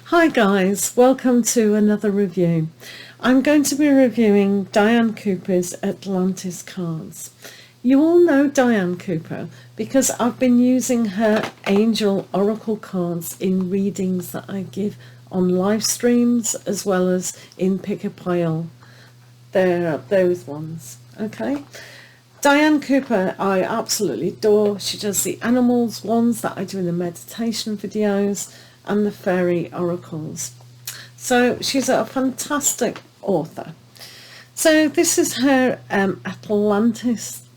Hi guys, welcome to another review. I'm going to be reviewing Dianne Cooper's Atlantis cards. You all know Dianne Cooper because I've been using her angel oracle cards in readings that I give on live streams as well as in pickapile. There, those ones. Okay. Dianne Cooper I absolutely adore. She does the animals ones that I do in the meditation videos and the fairy oracles. So she's a fantastic author. So this is her Atlantis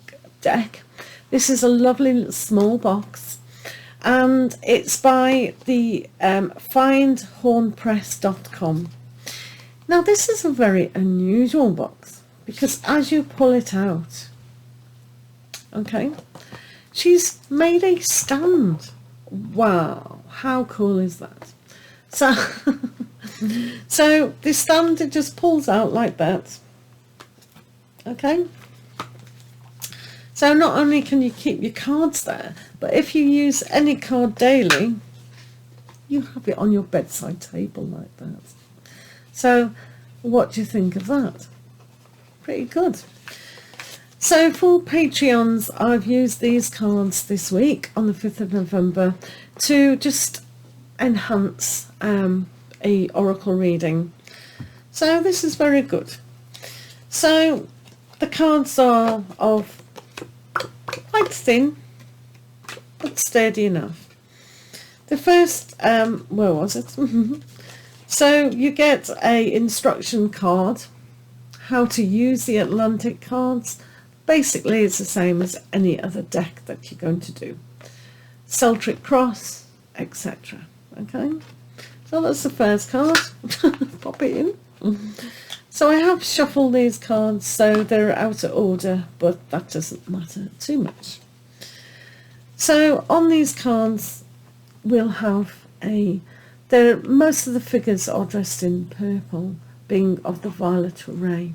deck. This is a lovely small box and it's by the findhornpress.com. Now this is a very unusual box because as you pull it out, okay, she's made a stand. Wow, how cool is that? So so this stand, it just pulls out like that. Okay, so not only can you keep your cards there, but if you use any card daily, you have it on your bedside table like that. So what do you think of that? Pretty good. So for Patreons, I've used these cards this week on the 5th of November to just enhance a oracle reading. So this is very good. So the cards are of quite thin but sturdy enough. The first, where was it? So you get a instruction card, how to use the Atlantic cards. Basically, it's the same as any other deck that you're going to do. Celtic cross, etc. Okay, so that's the first card. Pop it in. So I have shuffled these cards so they're out of order, but that doesn't matter too much. So on these cards, we'll have most of the figures are dressed in purple, being of the violet array.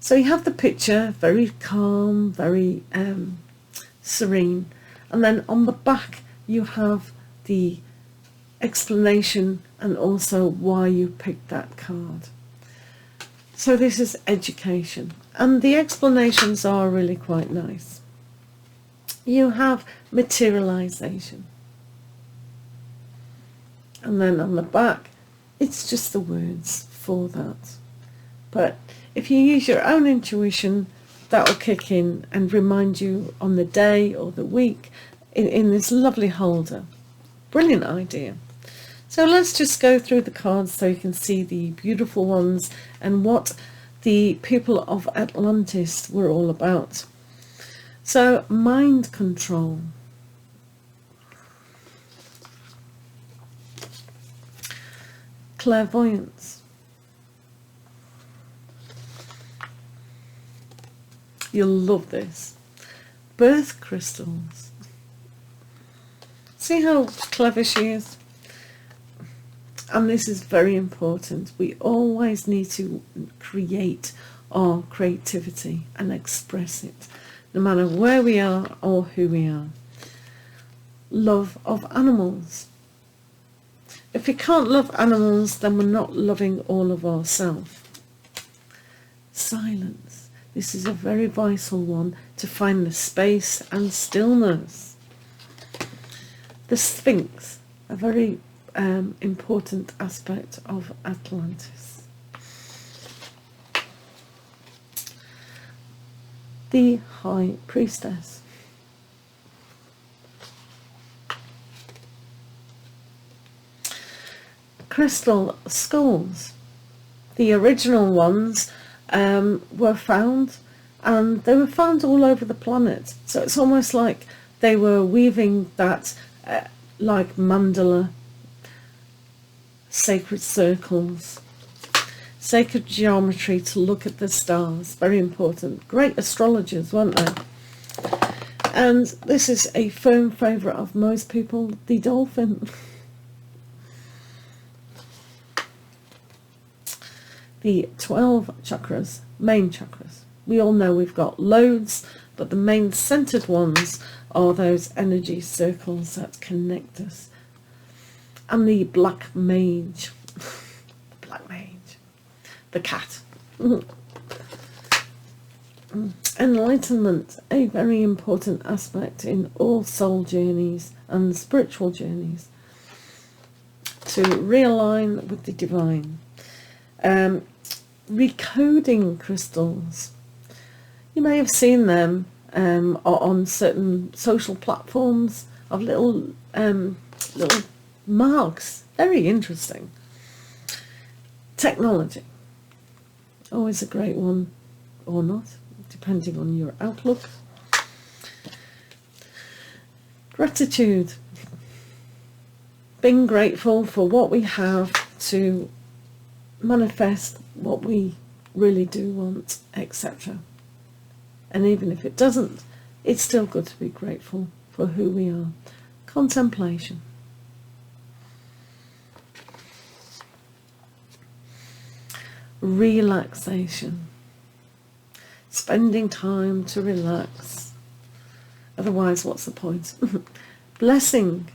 So you have the picture, very calm, very serene, and then on the back you have the explanation and also why you picked that card. So this is education, and the explanations are really quite nice. You have materialization, and then on the back it's just the words for that. But if you use your own intuition, that will kick in and remind you on the day or the week in this lovely holder. Brilliant idea. So let's just go through the cards so you can see the beautiful ones and what the people of Atlantis were all about. So mind control. Clairvoyance. You'll love this. Birth crystals. See how clever she is? And this is very important. We always need to create our creativity and express it, no matter where we are or who we are. Love of animals. If we can't love animals, then we're not loving all of ourselves. Silence. This is a very vital one to find the space and stillness. The Sphinx, a very important aspect of Atlantis. The High Priestess. Crystal skulls. The original ones were found, and they were found all over the planet. So it's almost like they were weaving that like mandala, sacred circles, sacred geometry to look at the stars. Very important. Great astrologers, weren't they? And this is a firm favourite of most people, the dolphin. The 12 chakras, main chakras. We all know we've got loads, but the main centered ones are those energy circles that connect us. and the black mage. Black mage. The cat. Enlightenment, a very important aspect in all soul journeys and spiritual journeys. To realign with the divine. Recoding crystals. You may have seen them on certain social platforms of little marks. Very interesting. Technology. Always a great one, or not, depending on your outlook. Gratitude. Being grateful for what we have to manifest what we really do want, etc. And even if it doesn't, it's still good to be grateful for who we are. Contemplation. Relaxation. Spending time to relax. Otherwise, what's the point? Blessing.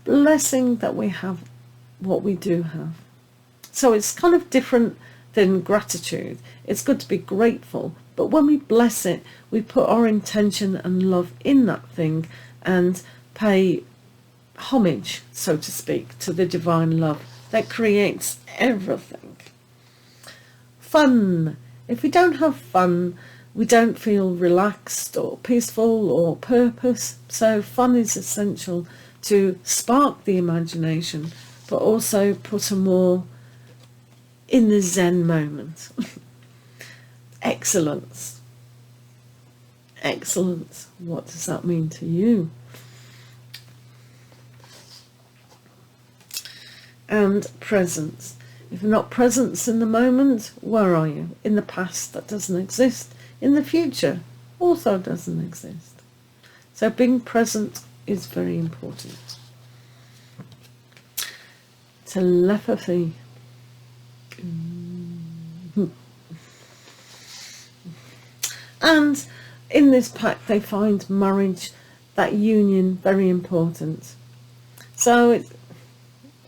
Blessing that we have what we do have. So it's kind of different than gratitude. It's good to be grateful, but when we bless it, we put our intention and love in that thing and pay homage, so to speak, to the divine love that creates everything. Fun. If we don't have fun, we don't feel relaxed or peaceful or purpose. So fun is essential to spark the imagination, but also put a more in the Zen moment. Excellence. Excellence. What does that mean to you? And presence. If you're not present in the moment, where are you? In the past, that doesn't exist. In the future, also doesn't exist. So being present is very important. Telepathy. And in this pack they find marriage, that union, very important. So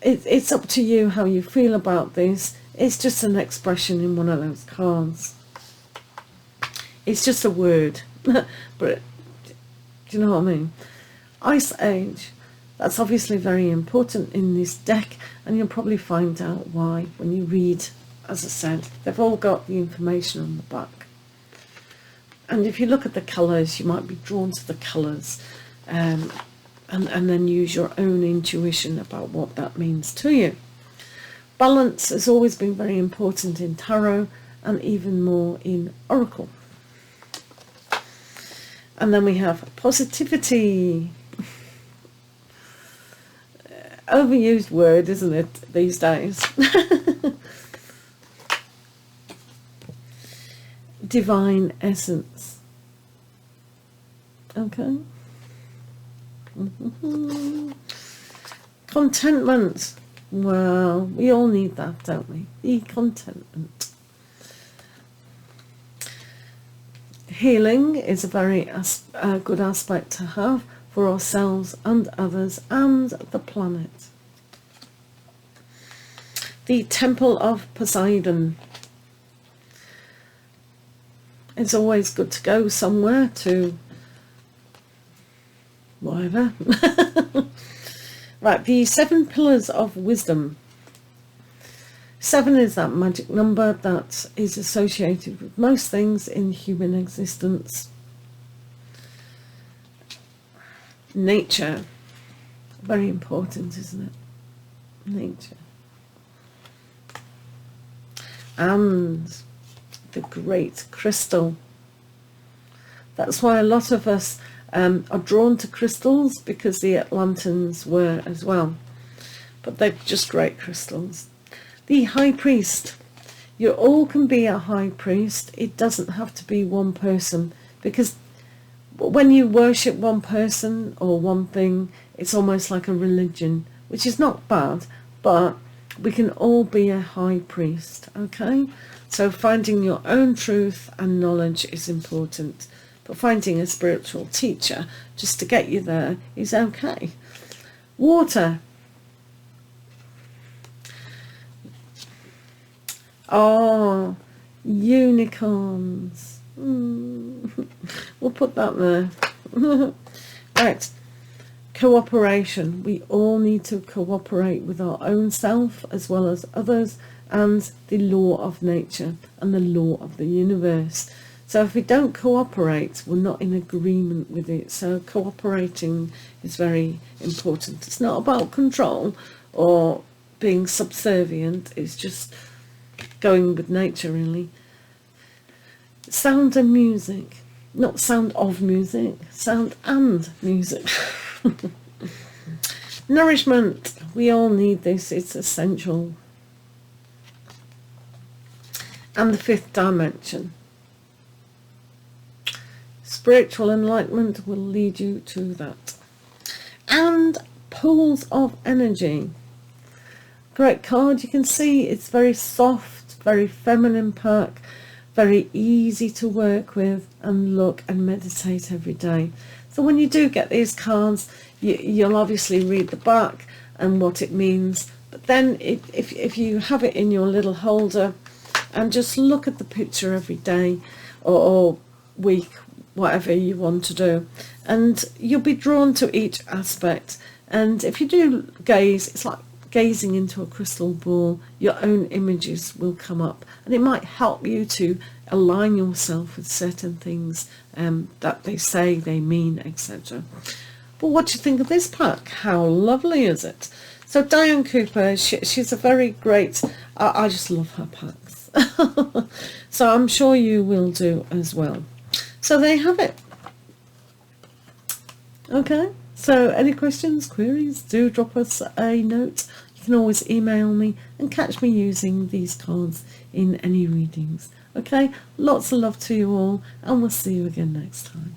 it's up to you how you feel about this. It's just an expression in one of those cards. It's just a word. But do you know what I mean? Ice Age. That's obviously very important in this deck, and you'll probably find out why when you read. As I said, they've all got the information on the back. And if you look at the colours, you might be drawn to the colours, and then use your own intuition about what that means to you. Balance has always been very important in tarot, and even more in oracle. And then we have positivity. Overused word, isn't it, these days? Divine essence. Okay. Contentment. Well, we all need that, don't we? The contentment. Healing is a very good aspect to have for ourselves and others and the planet. The Temple of Poseidon. It's always good to go somewhere to whatever. Right, the 7 pillars of wisdom. 7 is that magic number that is associated with most things in human existence. Nature. Very important, isn't it? Nature. And the great crystal. That's why a lot of us are drawn to crystals, because the Atlanteans were as well. But they're just great crystals. The High Priest. You all can be a High Priest. It doesn't have to be one person, because when you worship one person or one thing, it's almost like a religion, which is not bad, but we can all be a High Priest, okay? So finding your own truth and knowledge is important, but finding a spiritual teacher just to get you there is okay. Water. Oh, unicorns. We'll put that there. Right. Cooperation. We all need to cooperate with our own self as well as others, and the law of nature and the law of the universe. So if we don't cooperate, we're not in agreement with it. So cooperating is very important. It's not about control or being subservient. It's just going with nature, really. Sound and music. Not sound of music, sound and music. Nourishment. We all need this. It's essential. And the fifth dimension. Spiritual enlightenment will lead you to that. And pools of energy. Great card. You can see it's very soft, very feminine pack, very easy to work with and look and meditate every day. So when you do get these cards, you'll obviously read the back and what it means. But then if you have it in your little holder and just look at the picture every day or week, whatever you want to do, and you'll be drawn to each aspect. And if you do gaze, it's like gazing into a crystal ball. Your own images will come up, and it might help you to align yourself with certain things that they say, they mean, etc. But what do you think of this pack? How lovely is it? So Dianne Cooper, she's a very great, I just love her packs. So I'm sure you will do as well. So there you have it. Okay, so any questions, queries, do drop us a note. You can always email me and catch me using these cards in any readings. Okay, lots of love to you all, and we'll see you again next time.